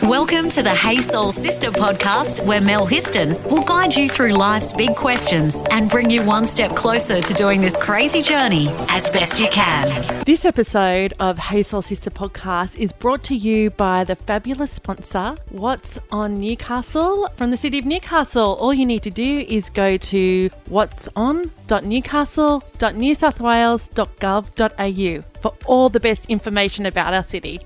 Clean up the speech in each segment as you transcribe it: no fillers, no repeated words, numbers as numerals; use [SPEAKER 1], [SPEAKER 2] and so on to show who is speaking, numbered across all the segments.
[SPEAKER 1] Welcome to the Hey Soul Sista podcast, where Mel Histon will guide you through life's big questions and bring you one step closer to doing this crazy journey as best you can.
[SPEAKER 2] This episode of Hey Soul Sista podcast is brought to you by the fabulous sponsor, What's on Newcastle, from the city of Newcastle. All you need to do is go to what'son.newcastle.newsouthwales.gov.au for all the best information about our city.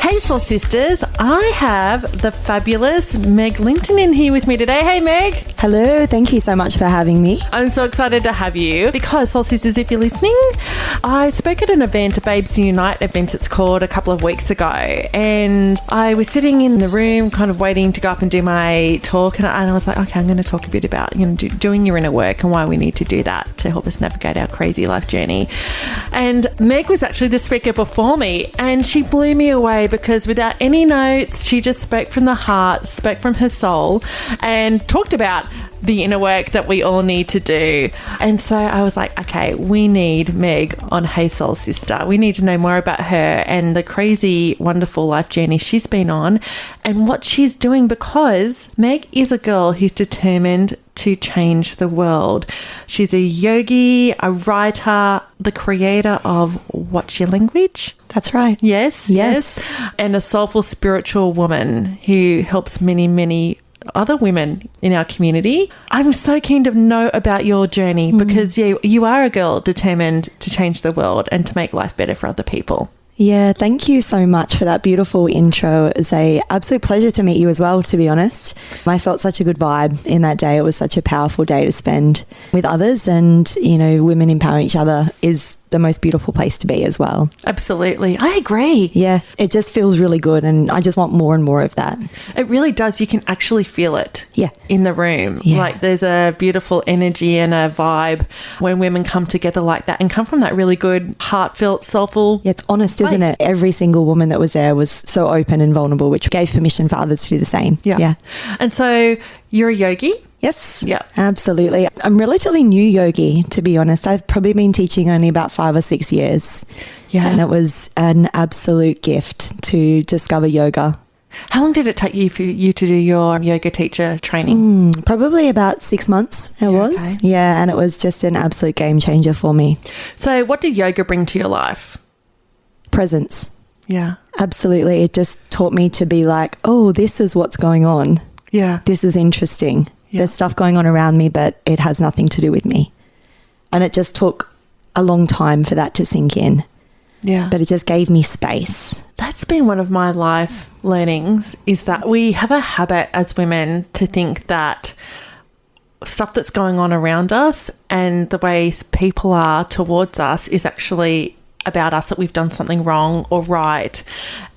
[SPEAKER 2] Hey Soul Sisters, I have the fabulous Meg Linton in here with me today. Hey Meg.
[SPEAKER 3] Hello, thank you so much for having me.
[SPEAKER 2] I'm so excited to have you because, Soul Sisters, if you're listening, I spoke at an event, a Babes Unite event it's called, a couple of weeks ago, and I was sitting in the room kind of waiting to go up and do my talk, and I was like, okay, I'm going to talk a bit about doing your inner work and why we need to do that to help us navigate our crazy life journey. And Meg was actually the speaker before me, and she blew me away because without any notes, she just spoke from the heart, spoke from her soul, and talked about the inner work that we all need to do. And so I was like, okay, we need Meg on Hey Soul Sista. We need to know more about her and the crazy, wonderful life journey she's been on and what she's doing, because Meg is a girl who's determined to change the world. She's a yogi, a writer, the creator of What's Your Language?
[SPEAKER 3] That's right.
[SPEAKER 2] Yes. And a soulful spiritual woman who helps many, many other women in our community. I'm so keen to know about your journey because you are a girl determined to change the world and to make life better for other people.
[SPEAKER 3] Yeah, thank you so much for that beautiful intro. It was an absolute pleasure to meet you as well, to be honest. I felt such a good vibe in that day. It was such a powerful day to spend with others, and, women empowering each other is the most beautiful place to be as well.
[SPEAKER 2] Absolutely. I agree.
[SPEAKER 3] Yeah, it just feels really good, and I just want more and more of that.
[SPEAKER 2] It really does. You can actually feel it in the room.
[SPEAKER 3] Yeah.
[SPEAKER 2] Like there's a beautiful energy and a vibe when women come together like that and come from that really good, heartfelt, soulful
[SPEAKER 3] it's honest, isn't it? Every single woman that was there was so open and vulnerable, which gave permission for others to do the same.
[SPEAKER 2] Yeah. And so you're a yogi?
[SPEAKER 3] Yes,
[SPEAKER 2] yeah,
[SPEAKER 3] absolutely. I'm relatively new yogi, to be honest. I've probably been teaching only about 5 or 6 years.
[SPEAKER 2] Yeah.
[SPEAKER 3] And it was an absolute gift to discover yoga.
[SPEAKER 2] How long did it take you for you to do your yoga teacher training?
[SPEAKER 3] Probably about 6 months it was.
[SPEAKER 2] Okay.
[SPEAKER 3] Yeah, and it was just an absolute game changer for me.
[SPEAKER 2] So what did yoga bring to your life?
[SPEAKER 3] Presence.
[SPEAKER 2] Yeah.
[SPEAKER 3] Absolutely. It just taught me to be like, oh, this is what's going on.
[SPEAKER 2] Yeah.
[SPEAKER 3] This is interesting. Yeah. There's stuff going on around me, but it has nothing to do with me. And it just took a long time for that to sink in.
[SPEAKER 2] Yeah.
[SPEAKER 3] But it just gave me space.
[SPEAKER 2] That's been one of my life learnings, is that we have a habit as women to think that stuff that's going on around us and the way people are towards us is actually about us, that we've done something wrong or right.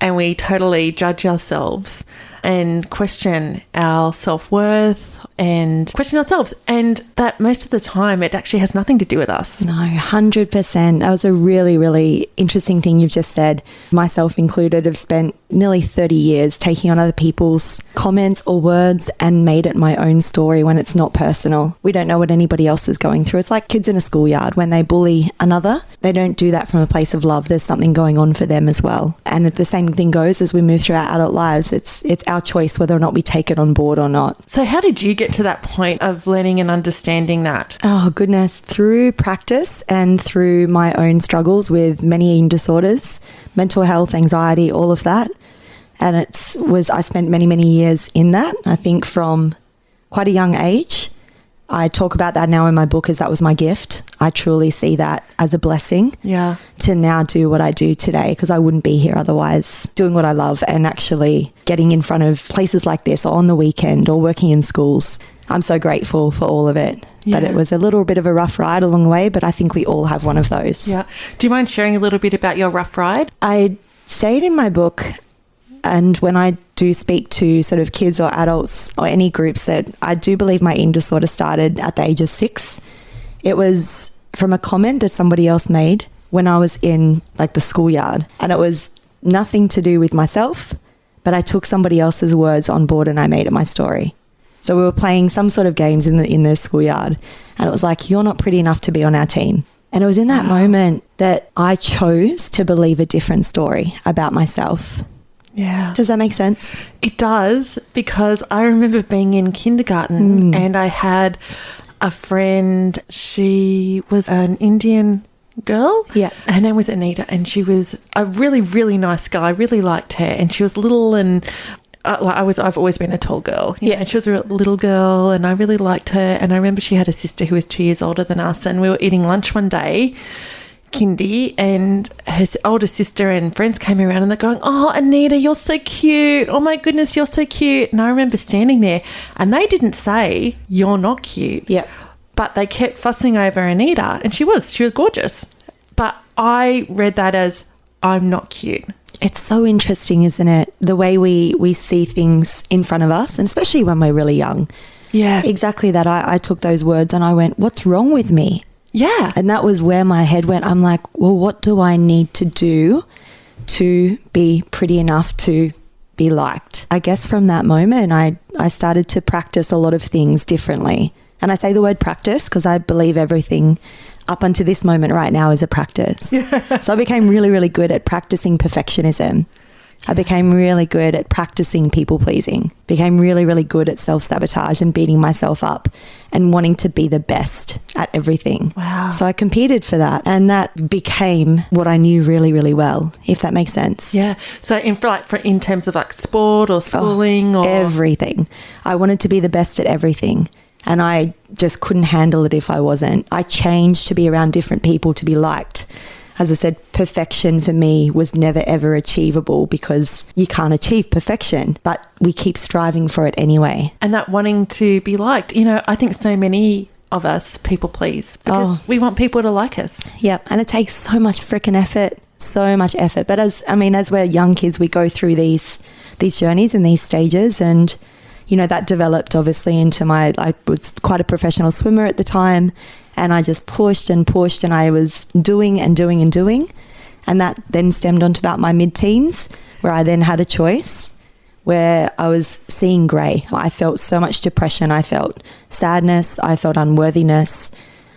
[SPEAKER 2] And we totally judge ourselves and question our self-worth and question ourselves, and that most of the time it actually has nothing to do with us.
[SPEAKER 3] No, 100%. That was a really, really interesting thing you've just said. Myself included, have spent nearly 30 years taking on other people's comments or words and made it my own story when it's not personal. We don't know what anybody else is going through. It's like kids in a schoolyard when they bully another. They don't do that from a place of love. There's something going on for them as well. And the same thing goes as we move through our adult lives. It's our choice whether or not we take it on board or not.
[SPEAKER 2] So how did you get to that point of learning and understanding that?
[SPEAKER 3] Oh, goodness. Through practice and through my own struggles with many eating disorders, mental health, anxiety, all of that. And I spent many, many years in that. I think from quite a young age. I talk about that now in my book as that was my gift. I truly see that as a blessing to now do what I do today, because I wouldn't be here otherwise, doing what I love and actually getting in front of places like this or on the weekend or working in schools. I'm so grateful for all of it. Yeah. But it was a little bit of a rough ride along the way, but I think we all have one of those.
[SPEAKER 2] Yeah. Do you mind sharing a little bit about your rough ride?
[SPEAKER 3] I stayed in my book, and when I do speak to sort of kids or adults or any groups, that I do believe my eating disorder started at the age of 6. It was from a comment that somebody else made when I was in like the schoolyard, and it was nothing to do with myself, but I took somebody else's words on board and I made it my story. So we were playing some sort of games in the schoolyard, and it was like, you're not pretty enough to be on our team. And it was in that moment that I chose to believe a different story about myself.
[SPEAKER 2] Yeah.
[SPEAKER 3] Does that make sense?
[SPEAKER 2] It does, because I remember being in kindergarten and I had a friend. She was an Indian girl.
[SPEAKER 3] Yeah.
[SPEAKER 2] Her name was Anita, and she was a really, really nice girl. I really liked her, and she was little, and I've always been a tall girl. You know, and she was a little girl, and I really liked her. And I remember she had a sister who was 2 years older than us, and we were eating lunch one day, kindy, and her older sister and friends came around and they're going, "Oh, Anita, you're so cute. Oh my goodness, you're so cute." And I remember standing there, and they didn't say, "You're not cute."
[SPEAKER 3] Yeah.
[SPEAKER 2] But they kept fussing over Anita, and she was gorgeous. But I read that as, I'm not cute.
[SPEAKER 3] It's so interesting, isn't it? The way we see things in front of us, and especially when we're really young.
[SPEAKER 2] Yeah.
[SPEAKER 3] Exactly that. I took those words and I went, what's wrong with me?
[SPEAKER 2] Yeah.
[SPEAKER 3] And that was where my head went. I'm like, well, what do I need to do to be pretty enough to be liked? I guess from that moment, I started to practice a lot of things differently. And I say the word practice because I believe everything up until this moment right now is a practice. So I became really, really good at practicing perfectionism. I became really good at practicing people pleasing, became really, really good at self-sabotage and beating myself up and wanting to be the best at everything.
[SPEAKER 2] Wow.
[SPEAKER 3] So I competed for that, and that became what I knew really, really well, if that makes sense.
[SPEAKER 2] Yeah. So in terms of like sport or schooling or
[SPEAKER 3] everything, I wanted to be the best at everything. And I just couldn't handle it if I wasn't. I changed to be around different people to be liked. As I said, perfection for me was never, ever achievable because you can't achieve perfection, but we keep striving for it anyway.
[SPEAKER 2] And that wanting to be liked. You know, I think so many of us people please because we want people to like us.
[SPEAKER 3] Yeah, and it takes so much freaking effort, so much effort. But as we're young kids, we go through these journeys and these stages, and you know, that developed obviously into I was quite a professional swimmer at the time, and I just pushed and pushed, and I was doing and doing and doing. And that then stemmed onto about my mid-teens, where I then had a choice where I was seeing grey. I felt so much depression. I felt sadness. I felt unworthiness.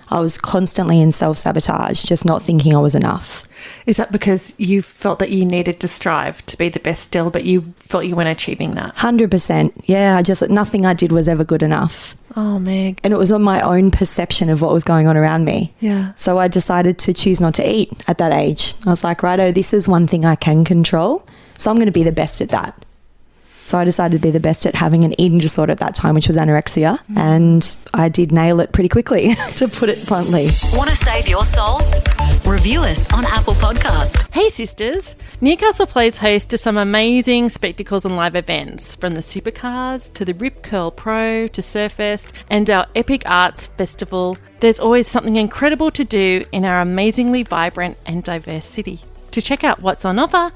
[SPEAKER 3] I was constantly in self-sabotage, just not thinking I was enough.
[SPEAKER 2] Is that because you felt that you needed to strive to be the best still, but you felt you weren't achieving that?
[SPEAKER 3] 100%. Yeah, nothing I did was ever good enough.
[SPEAKER 2] Oh, Meg.
[SPEAKER 3] And it was on my own perception of what was going on around me.
[SPEAKER 2] Yeah.
[SPEAKER 3] So I decided to choose not to eat at that age. I was like, righto, this is one thing I can control, so I'm going to be the best at that. So I decided to be the best at having an eating disorder at that time, which was anorexia. And I did nail it pretty quickly, to put it bluntly.
[SPEAKER 1] Want to save your soul? Review us on Apple Podcast.
[SPEAKER 2] Hey sisters, Newcastle plays host to some amazing spectacles and live events, from the Supercars to the Rip Curl Pro to Surfest and our Epic Arts Festival. There's always something incredible to do in our amazingly vibrant and diverse city. To check out what's on offer,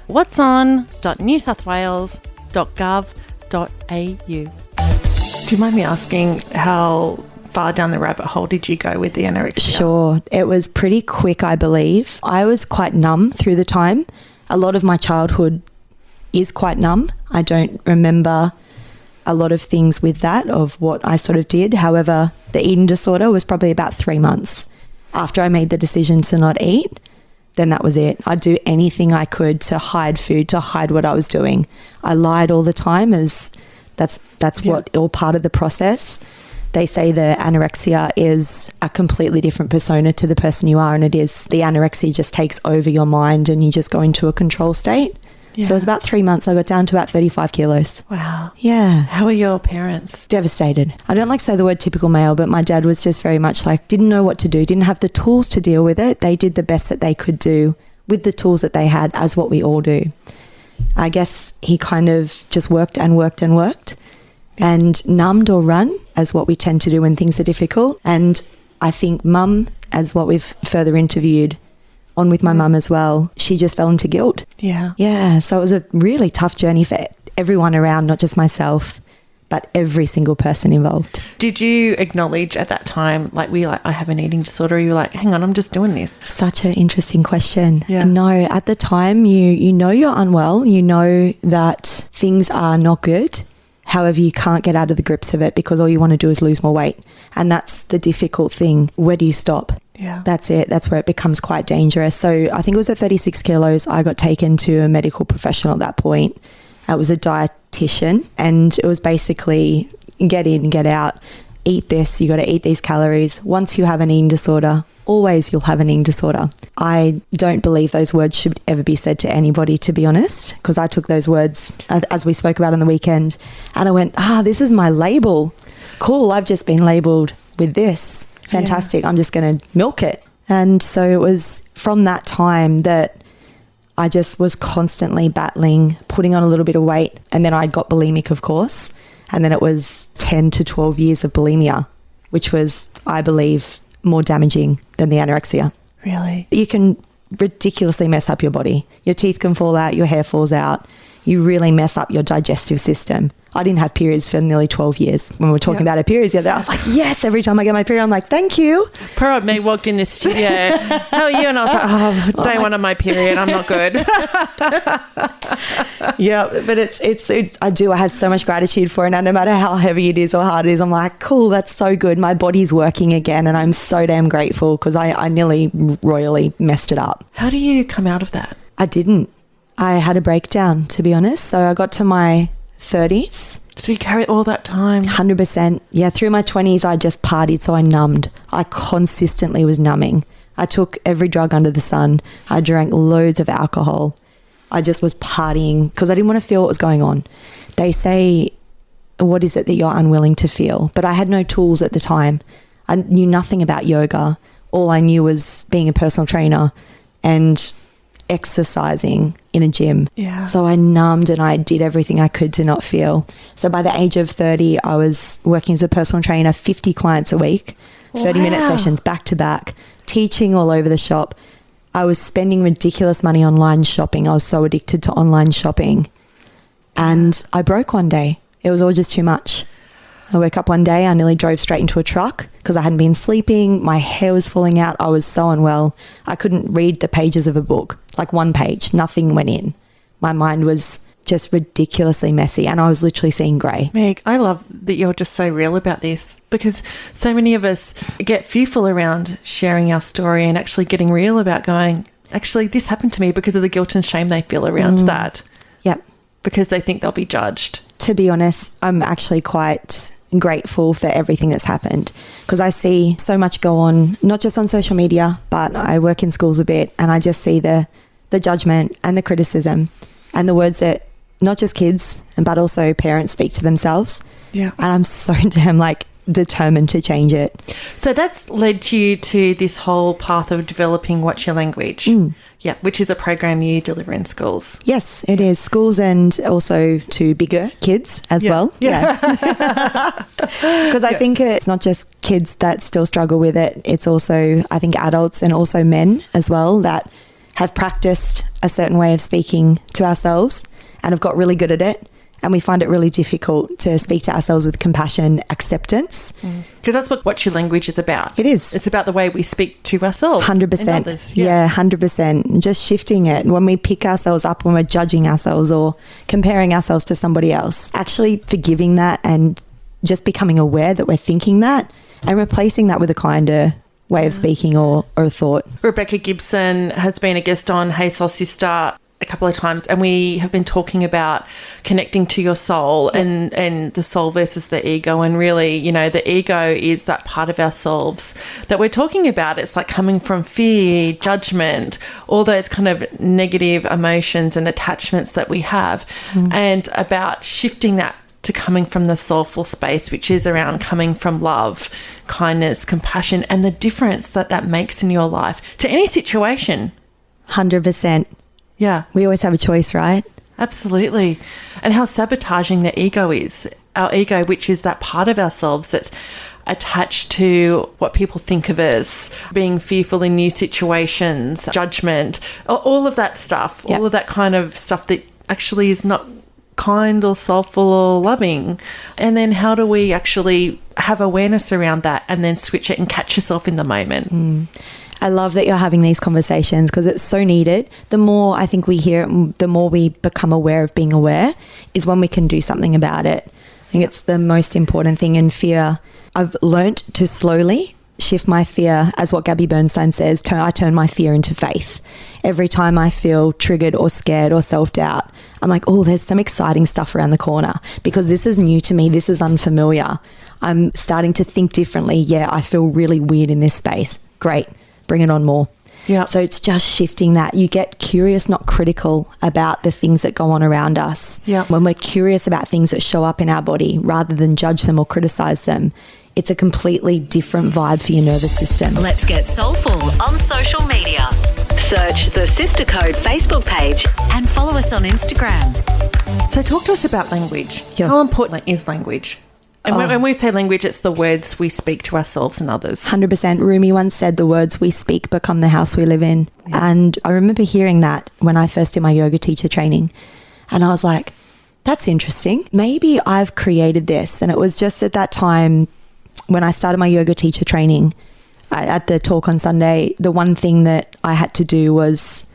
[SPEAKER 2] what's on.newsouthwales.gov.au. Do you mind me asking how far down the rabbit hole did you go with the anorexia?
[SPEAKER 3] Sure. It was pretty quick, I believe. I was quite numb through the time. A lot of my childhood is quite numb. I don't remember a lot of things with that, of what I sort of did. However, the eating disorder was probably about 3 months after I made the decision to not eat. Then that was it. I'd do anything I could to hide food, to hide what I was doing. I lied all the time, as that's what all part of the process. They say the anorexia is a completely different persona to the person you are, and it is. The anorexia just takes over your mind and you just go into a control state. Yeah. So it was about 3 months. I got down to about 35 kilos.
[SPEAKER 2] Wow.
[SPEAKER 3] Yeah.
[SPEAKER 2] How are your parents?
[SPEAKER 3] Devastated. I don't like to say the word typical male, but my dad was just very much like, didn't know what to do, didn't have the tools to deal with it. They did the best that they could do with the tools that they had, as what we all do. I guess he kind of just worked and worked and worked and numbed or run, as what we tend to do when things are difficult. And I think mum, as what we've further interviewed on with my mum as well, she just fell into guilt.
[SPEAKER 2] Yeah.
[SPEAKER 3] Yeah. So it was a really tough journey for everyone around, not just myself, but every single person involved.
[SPEAKER 2] Did you acknowledge at that time, I have an eating disorder? You were like, hang on, I'm just doing this.
[SPEAKER 3] Such an interesting question.
[SPEAKER 2] Yeah.
[SPEAKER 3] No, at the time, you know you're unwell. You know that things are not good. However, you can't get out of the grips of it because all you want to do is lose more weight. And that's the difficult thing. Where do you stop?
[SPEAKER 2] Yeah.
[SPEAKER 3] That's it. That's where it becomes quite dangerous. So I think it was at 36 kilos, I got taken to a medical professional at that point. It was a dietitian, and it was basically get in, get out, eat this, you got to eat these calories. Once you have an eating disorder, always you'll have an eating disorder. I don't believe those words should ever be said to anybody, to be honest, because I took those words, as we spoke about on the weekend, and I went, this is my label. Cool, I've just been labelled with this. Fantastic, I'm just going to milk it. And so it was from that time that I just was constantly battling, putting on a little bit of weight, and then I got bulimic, of course. And then it was 10 to 12 years of bulimia, which was, I believe, more damaging than the anorexia.
[SPEAKER 2] Really?
[SPEAKER 3] You can ridiculously mess up your body. Your teeth can fall out, your hair falls out. You really mess up your digestive system. I didn't have periods for nearly 12 years. When we were talking about our periods the other day, I was like, yes, every time I get my period, I'm like, thank you.
[SPEAKER 2] Poor old me walked in the studio. How are you? And I was like, day one of my period. I'm not good.
[SPEAKER 3] Yeah, but it's I have so much gratitude for it. And no matter how heavy it is or hard it is, I'm like, cool, that's so good. My body's working again. And I'm so damn grateful because I nearly royally messed it up.
[SPEAKER 2] How do you come out of that?
[SPEAKER 3] I didn't. I had a breakdown, to be honest. So I got to my 30s.
[SPEAKER 2] So you carry all that time?
[SPEAKER 3] 100%. Yeah, through my 20s, I just partied, so I numbed. I consistently was numbing. I took every drug under the sun. I drank loads of alcohol. I just was partying because I didn't want to feel what was going on. They say, what is it that you're unwilling to feel? But I had no tools at the time. I knew nothing about yoga. All I knew was being a personal trainer and exercising in a gym.
[SPEAKER 2] Yeah.
[SPEAKER 3] So I numbed and I did everything I could to not feel. So by the age of 30, I was working as a personal trainer, 50 clients a week, 30-minute sessions back to back, teaching all over the shop. I was spending ridiculous money online shopping. I was so addicted to online shopping. And I broke one day. It was all just too much. I woke up one day, I nearly drove straight into a truck because I hadn't been sleeping. My hair was falling out. I was so unwell. I couldn't read the pages of a book, like one page. Nothing went in. My mind was just ridiculously messy and I was literally seeing grey.
[SPEAKER 2] Meg, I love that you're just so real about this because so many of us get fearful around sharing our story and actually getting real about going, actually, this happened to me because of the guilt and shame they feel around that.
[SPEAKER 3] Yep.
[SPEAKER 2] Because they think they'll be judged.
[SPEAKER 3] To be honest, I'm actually quite grateful for everything that's happened because I see so much go on, not just on social media, but I work in schools a bit and I just see the judgment and the criticism and the words that not just kids, but also parents speak to themselves.
[SPEAKER 2] Yeah.
[SPEAKER 3] And I'm so damn determined to change it.
[SPEAKER 2] So that's led you to this whole path of developing What's Your Language? Yeah, which is a program you deliver in schools.
[SPEAKER 3] Yes, it is. Schools and also to bigger kids as well. Yeah. Because I think it's not just kids that still struggle with it. It's also, I think, adults and also men as well that have practiced a certain way of speaking to ourselves and have got really good at it. And we find it really difficult to speak to ourselves with compassion, acceptance.
[SPEAKER 2] Because that's what What's Your Language is about.
[SPEAKER 3] It is.
[SPEAKER 2] It's about the way we speak to ourselves.
[SPEAKER 3] 100%.
[SPEAKER 2] And others.
[SPEAKER 3] Yeah, 100%. Just shifting it. When we pick ourselves up, when we're judging ourselves or comparing ourselves to somebody else, actually forgiving that and just becoming aware that we're thinking that and replacing that with a kinder way of speaking or a thought.
[SPEAKER 2] Rebecca Gibson has been a guest on Hey Soul Sista a couple of times, and we have been talking about connecting to your soul and the soul versus the ego. And really, you know, the ego is that part of ourselves that we're talking about. It's like coming from fear, judgment, all those kind of negative emotions and attachments that we have, and about shifting that to coming from the soulful space, which is around coming from love, kindness, compassion, and the difference that makes in your life to any situation.
[SPEAKER 3] 100%.
[SPEAKER 2] Yeah.
[SPEAKER 3] We always have a choice, right?
[SPEAKER 2] Absolutely. And how sabotaging the ego is. Our ego, which is that part of ourselves that's attached to what people think of us, being fearful in new situations, judgment, all of that stuff, all of that kind of stuff that actually is not kind or soulful or loving. And then how do we actually have awareness around that and then switch it and catch yourself in the moment?
[SPEAKER 3] I love that you're having these conversations because it's so needed. The more I think we hear it, the more we become aware of being aware is when we can do something about it. I think it's the most important thing in fear. I've learnt to slowly shift my fear, as what Gabby Bernstein says, I turn my fear into faith. Every time I feel triggered or scared or self-doubt, I'm like, oh, there's some exciting stuff around the corner because this is new to me. This is unfamiliar. I'm starting to think differently. Yeah, I feel really weird in this space. Great. Bring it on more.
[SPEAKER 2] Yeah.
[SPEAKER 3] So it's just shifting that. You get curious, not critical about the things that go on around us.
[SPEAKER 2] Yeah.
[SPEAKER 3] When we're curious about things that show up in our body rather than judge them or criticize them, it's a completely different vibe for your nervous system.
[SPEAKER 1] Let's get soulful on social media. Search the Sista Code Facebook page and follow us on Instagram.
[SPEAKER 2] So talk to us about language.
[SPEAKER 3] Yeah.
[SPEAKER 2] How important is language? And when we say language, it's the words we speak to ourselves and others.
[SPEAKER 3] 100%. Rumi once said the words we speak become the house we live in. Yeah. And I remember hearing that when I first did my yoga teacher training. And I was like, that's interesting. Maybe I've created this. And it was just at that time when I started my yoga teacher training, at the talk on Sunday, the one thing that I had to do was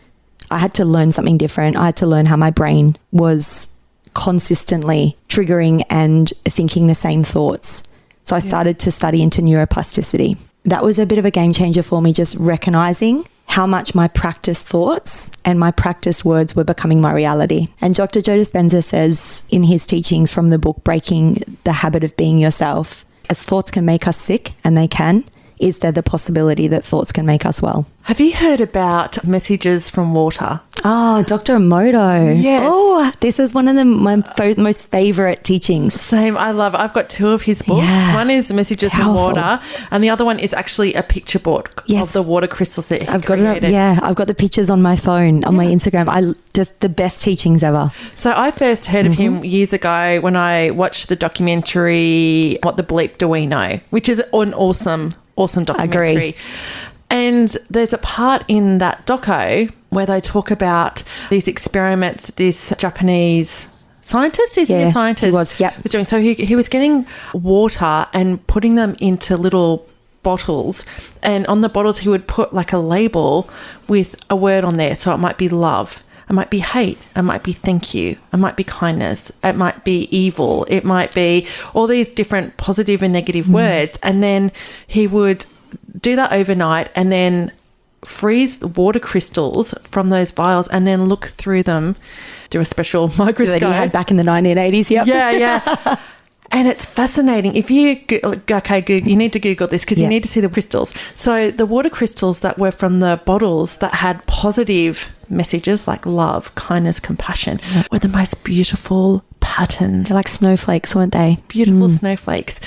[SPEAKER 3] I had to learn something different. I had to learn how my brain was consistently triggering and thinking the same thoughts. So I started to study into neuroplasticity. That was a bit of a game changer for me, just recognizing how much my practice thoughts and my practice words were becoming my reality. And Dr. Joe Dispenza says in his teachings from the book, Breaking the Habit of Being Yourself, as thoughts can make us sick, and they can, is there the possibility that thoughts can make us well?
[SPEAKER 2] Have you heard about messages from water?
[SPEAKER 3] Oh, Dr. Emoto.
[SPEAKER 2] Yes.
[SPEAKER 3] Oh, this is one of my most favorite teachings.
[SPEAKER 2] Same. I love it. I've got two of his books.
[SPEAKER 3] Yeah.
[SPEAKER 2] One is Messages from
[SPEAKER 3] Powerful.
[SPEAKER 2] Water, and the other one is actually a picture board of the water crystals that he
[SPEAKER 3] I've got
[SPEAKER 2] created.
[SPEAKER 3] it. Yeah, I've got the pictures on my phone, on my Instagram. Just the best teachings ever.
[SPEAKER 2] So I first heard of him years ago when I watched the documentary What the Bleep Do We Know, which is an awesome documentary.
[SPEAKER 3] Agree.
[SPEAKER 2] And there's a part in that doco where they talk about these experiments that this Japanese scientist, is he a scientist?
[SPEAKER 3] He was, yep.
[SPEAKER 2] Was doing. So he was getting water and putting them into little bottles, and on the bottles he would put like a label with a word on there. So it might be love, it might be hate, it might be thank you, it might be kindness, it might be evil, it might be all these different positive and negative words. And then he would do that overnight and then freeze the water crystals from those vials and then look through them through a special microscope.
[SPEAKER 3] That he had back in the 1980s, yep.
[SPEAKER 2] Yeah. And it's fascinating. If you Google, you need to Google this because you need to see the crystals. So the water crystals that were from the bottles that had positive messages like love, kindness, compassion were the most beautiful patterns.
[SPEAKER 3] They're like snowflakes, weren't they?
[SPEAKER 2] Beautiful snowflakes.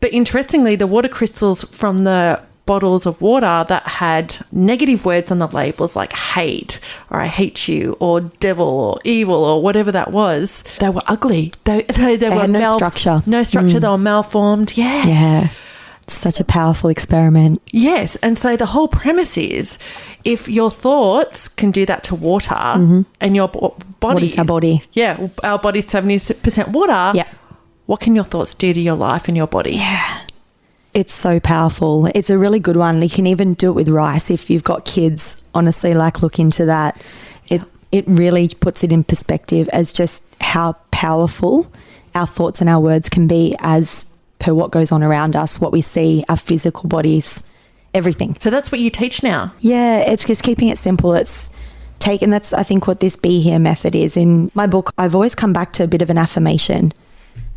[SPEAKER 2] But interestingly, the water crystals from the bottles of water that had negative words on the labels like hate or I hate you or devil or evil or whatever that was, they were ugly. They were
[SPEAKER 3] had no structure.
[SPEAKER 2] No structure. They were malformed. Yeah.
[SPEAKER 3] Yeah. It's such a powerful experiment.
[SPEAKER 2] Yes. And so the whole premise is if your thoughts can do that to water and your body.
[SPEAKER 3] What is our body?
[SPEAKER 2] Yeah. Our body's 70% water.
[SPEAKER 3] Yeah.
[SPEAKER 2] What can your thoughts do to your life and your body?
[SPEAKER 3] Yeah. It's so powerful. It's a really good one. You can even do it with rice if you've got kids. Honestly, look into that. It really puts it in perspective as just how powerful our thoughts and our words can be as per what goes on around us, what we see, our physical bodies, everything.
[SPEAKER 2] So that's what you teach now?
[SPEAKER 3] Yeah, it's just keeping it simple. That's I think what this Be Here method is. In my book, I've always come back to a bit of an affirmation.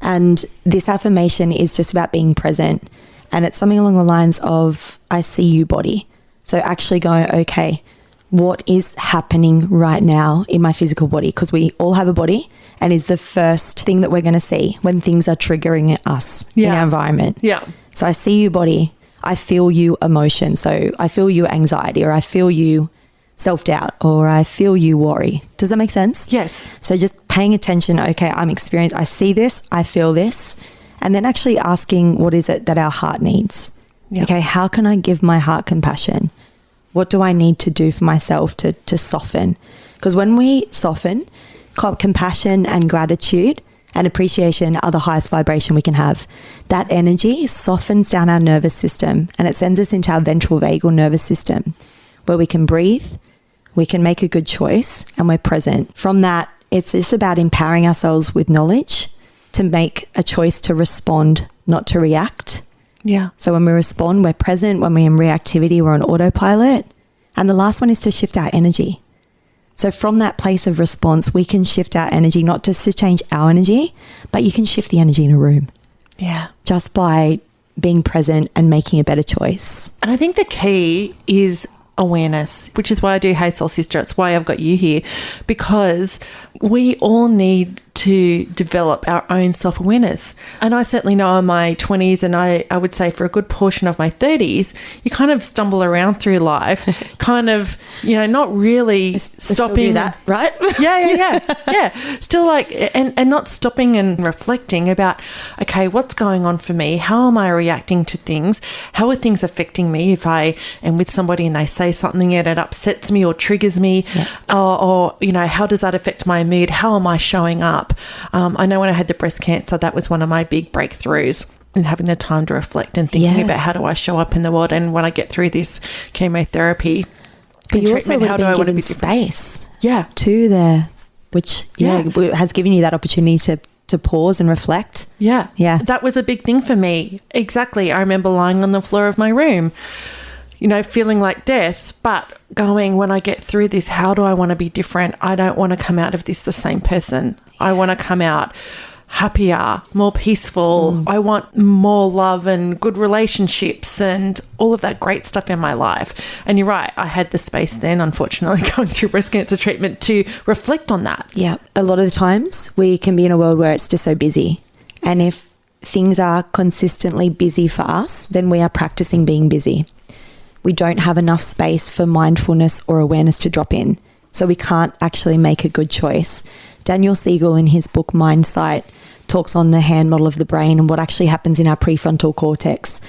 [SPEAKER 3] And this affirmation is just about being present. And it's something along the lines of, I see you, body. So actually going, okay, what is happening right now in my physical body? Because we all have a body and is the first thing that we're going to see when things are triggering us in our environment.
[SPEAKER 2] Yeah.
[SPEAKER 3] So I see you, body. I feel you, emotion. So I feel you, anxiety, or I feel you, self-doubt, or I feel you, worry. Does that make sense?
[SPEAKER 2] Yes.
[SPEAKER 3] So just paying attention, okay, I'm experienced, I see this, I feel this, and then actually asking what is it that our heart needs? Yeah. Okay, how can I give my heart compassion? What do I need to do for myself to soften? Because when we soften, compassion and gratitude and appreciation are the highest vibration we can have. That energy softens down our nervous system and it sends us into our ventral vagal nervous system where we can breathe, we can make a good choice, and we're present. From that, it's just about empowering ourselves with knowledge to make a choice to respond, not to react.
[SPEAKER 2] Yeah.
[SPEAKER 3] So when we respond, we're present. When we're in reactivity, we're on autopilot. And the last one is to shift our energy. So from that place of response, we can shift our energy, not just to change our energy, but you can shift the energy in a room.
[SPEAKER 2] Yeah.
[SPEAKER 3] Just by being present and making a better choice.
[SPEAKER 2] And I think the key is awareness, which is why I do Hey Soul Sister. It's why I've got you here, because we all need to develop our own self-awareness. And I certainly know in my 20s, and I would say for a good portion of my 30s, you kind of stumble around through life, kind of, not really stopping
[SPEAKER 3] that, right?
[SPEAKER 2] Yeah. Still and not stopping and reflecting about, okay, what's going on for me? How am I reacting to things? How are things affecting me if I am with somebody and they say something and it upsets me or triggers me?
[SPEAKER 3] Yeah.
[SPEAKER 2] Or how does that affect my mood? How am I showing up? I know when I had the breast cancer, that was one of my big breakthroughs, and having the time to reflect and thinking about how do I show up in the world, and when I get through this chemotherapy,
[SPEAKER 3] but you also
[SPEAKER 2] how do I want to be
[SPEAKER 3] space,
[SPEAKER 2] yeah,
[SPEAKER 3] to there, which has given you that opportunity to pause and reflect.
[SPEAKER 2] Yeah,
[SPEAKER 3] that
[SPEAKER 2] was a big thing for me. Exactly, I remember lying on the floor of my room, feeling like death, but going, when I get through this, how do I want to be different? I don't want to come out of this the same person. I want to come out happier, more peaceful. I want more love and good relationships and all of that great stuff in my life. And you're right, I had the space then, unfortunately, going through breast cancer treatment to reflect on that.
[SPEAKER 3] Yeah. A lot of the times we can be in a world where it's just so busy. And if things are consistently busy for us, then we are practicing being busy. We don't have enough space for mindfulness or awareness to drop in. So we can't actually make a good choice. Daniel Siegel, in his book Mindsight, talks on the hand model of the brain and what actually happens in our prefrontal cortex.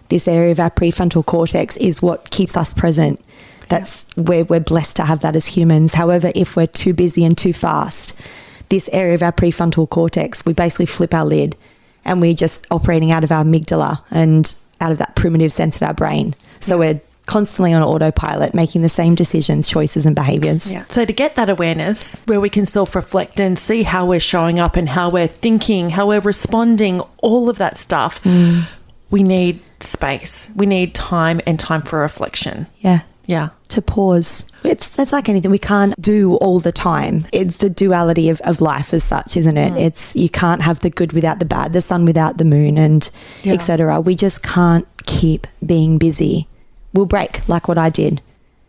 [SPEAKER 3] This area of our prefrontal cortex is what keeps us present. That's where we're blessed to have that as humans. However, if we're too busy and too fast, this area of our prefrontal cortex, we basically flip our lid and we're just operating out of our amygdala and out of that primitive sense of our brain. So we're constantly on autopilot, making the same decisions, choices and behaviours.
[SPEAKER 2] Yeah. So to get that awareness where we can self-reflect and see how we're showing up and how we're thinking, how we're responding, all of that stuff, we need space. We need time and time for reflection.
[SPEAKER 3] Yeah.
[SPEAKER 2] Yeah.
[SPEAKER 3] To pause. That's like anything. We can't do all the time. It's the duality of life as such, isn't it? It's, you can't have the good without the bad, the sun without the moon, and etc. We just can't keep being busy. We'll break, like what I did.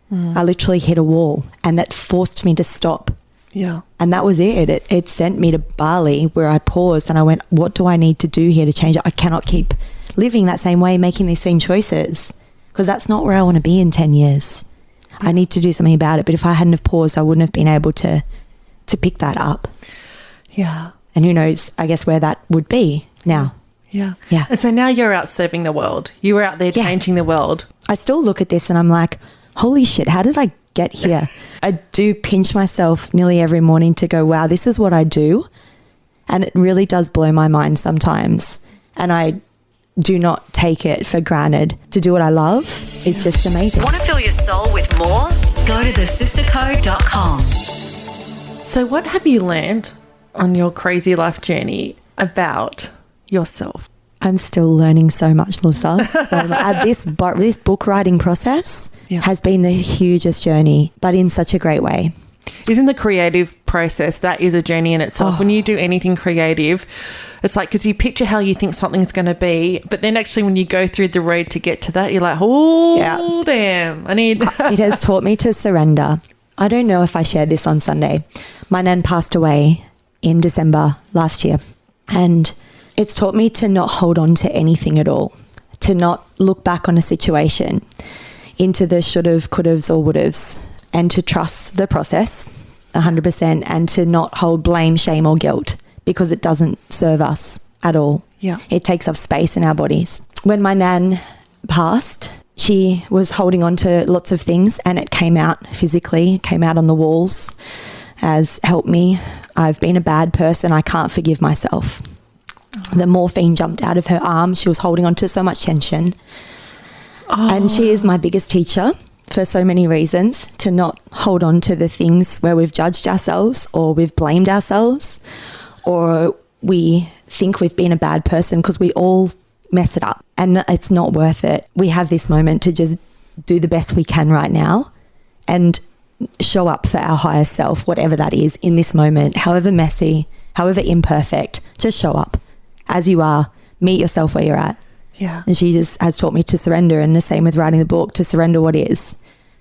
[SPEAKER 3] I literally hit a wall and that forced me to stop.
[SPEAKER 2] Yeah.
[SPEAKER 3] And that was it. It sent me to Bali, where I paused and I went, what do I need to do here to change it? I cannot keep living that same way, making these same choices, because that's not where I want to be in 10 years. I need to do something about it. But if I hadn't have paused, I wouldn't have been able to pick that up.
[SPEAKER 2] Yeah.
[SPEAKER 3] And who knows, I guess, where that would be now.
[SPEAKER 2] Yeah.
[SPEAKER 3] Yeah.
[SPEAKER 2] And so now you're out serving the world. You were out there changing the world.
[SPEAKER 3] I still look at this and I'm like, holy shit, how did I get here? I do pinch myself nearly every morning to go, wow, this is what I do. And it really does blow my mind sometimes. And I do not take it for granted. To do what I love is just amazing.
[SPEAKER 1] Want to fill your soul with more? Go to thesistercode.com.
[SPEAKER 2] So what have you learned on your crazy life journey about yourself?
[SPEAKER 3] I'm still learning so much, Melissa. So this book writing process has been the hugest journey, but in such a great way.
[SPEAKER 2] Isn't the creative process, that is a journey in itself? When you do anything creative, it's like, because you picture how you think something's going to be, but then actually when you go through the road to get to that, you're like, damn, I need...
[SPEAKER 3] It has taught me to surrender. I don't know if I shared this on Sunday. My nan passed away in December last year, and it's taught me to not hold on to anything at all, to not look back on a situation into the should've, could'ves or would'ves, and to trust the process 100%, and to not hold blame, shame or guilt, because it doesn't serve us at all.
[SPEAKER 2] Yeah.
[SPEAKER 3] It takes up space in our bodies. When my nan passed, she was holding on to lots of things and it came out physically, it came out on the walls as, help me, I've been a bad person, I can't forgive myself. The morphine jumped out of her arm. She was holding on to so much tension. And she is my biggest teacher for so many reasons, to not hold on to the things where we've judged ourselves or we've blamed ourselves or we think we've been a bad person, because we all mess it up and it's not worth it. We have this moment to just do the best we can right now and show up for our higher self, whatever that is in this moment, however messy, however imperfect, just show up as you are, meet yourself where you're at.
[SPEAKER 2] Yeah.
[SPEAKER 3] And she just has taught me to surrender, and the same with writing the book, to surrender what is,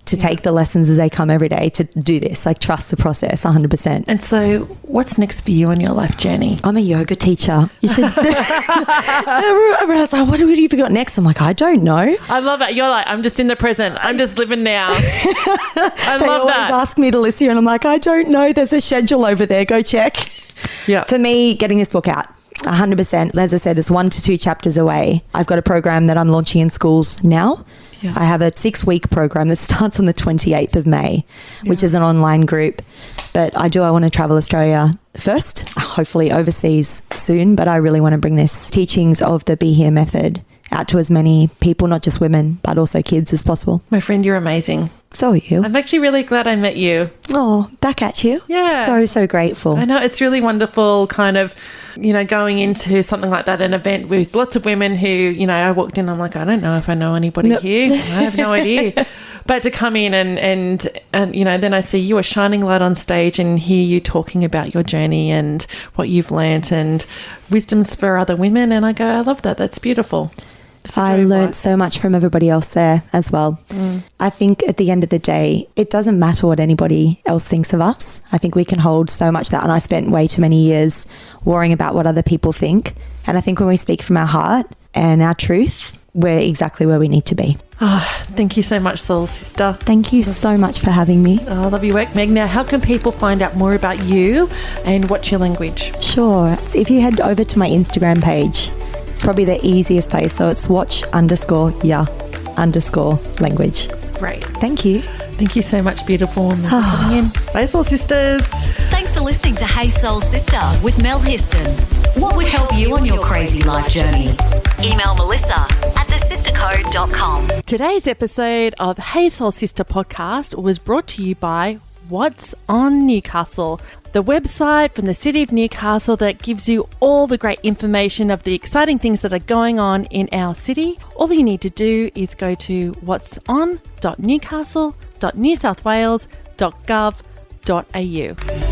[SPEAKER 3] to take the lessons as they come every day, to do this, like trust the process 100%.
[SPEAKER 2] And so what's next for you on your life journey?
[SPEAKER 3] I'm a yoga teacher. You should. Everyone's like, what have you got next? I'm like, I don't know.
[SPEAKER 2] I love it. You're like, I'm just in the present. I'm just living now. I
[SPEAKER 3] They
[SPEAKER 2] love
[SPEAKER 3] always
[SPEAKER 2] that.
[SPEAKER 3] ask me to listen, and I'm like, I don't know. There's a schedule over there. Go check.
[SPEAKER 2] Yeah.
[SPEAKER 3] For me, getting this book out, 100%. As I said, it's 1 to 2 chapters away. I've got a program that I'm launching in schools now.
[SPEAKER 2] Yeah.
[SPEAKER 3] I have a 6-week program that starts on the 28th of May, which is an online group. But I want to travel Australia first, hopefully overseas soon. But I really want to bring this teachings of the Be Here method out to as many people, not just women, but also kids as possible.
[SPEAKER 2] My friend, you're amazing.
[SPEAKER 3] So are you.
[SPEAKER 2] I'm actually really glad I met you.
[SPEAKER 3] Oh, back at you.
[SPEAKER 2] Yeah.
[SPEAKER 3] So grateful.
[SPEAKER 2] I know it's really wonderful kind of, going into something like that, an event with lots of women who, I walked in, I'm like, I don't know if I know anybody here. I have no idea. But to come in and then I see you a shining light on stage and hear you talking about your journey and what you've learnt and wisdoms for other women. And I go, I love that. That's beautiful.
[SPEAKER 3] I learned so much from everybody else there as well. I think at the end of the day, it doesn't matter what anybody else thinks of us. I think we can hold so much that. And I spent way too many years worrying about what other people think. And I think when we speak from our heart and our truth, we're exactly where we need to be.
[SPEAKER 2] Oh, thank you so much, Soul Sister.
[SPEAKER 3] Thank you so much for having me.
[SPEAKER 2] I love your work, Meg. Now, how can people find out more about you and what's your language?
[SPEAKER 3] Sure. So if you head over to my Instagram page, it's probably the easiest place. So it's watch_ya_language.
[SPEAKER 2] Great.
[SPEAKER 3] Thank you.
[SPEAKER 2] Thank you so much, beautiful woman, for coming in. Bye, Soul Sisters.
[SPEAKER 1] Thanks for listening to Hey Soul Sister with Mel Histon. What would help you on your crazy life journey? Email melissa@thesistercode.com.
[SPEAKER 2] Today's episode of Hey Soul Sister podcast was brought to you by What's on Newcastle, the website from the city of Newcastle that gives you all the great information of the exciting things that are going on in our city. All you need to do is go to what'son.newcastle.newsouthwales.gov.au.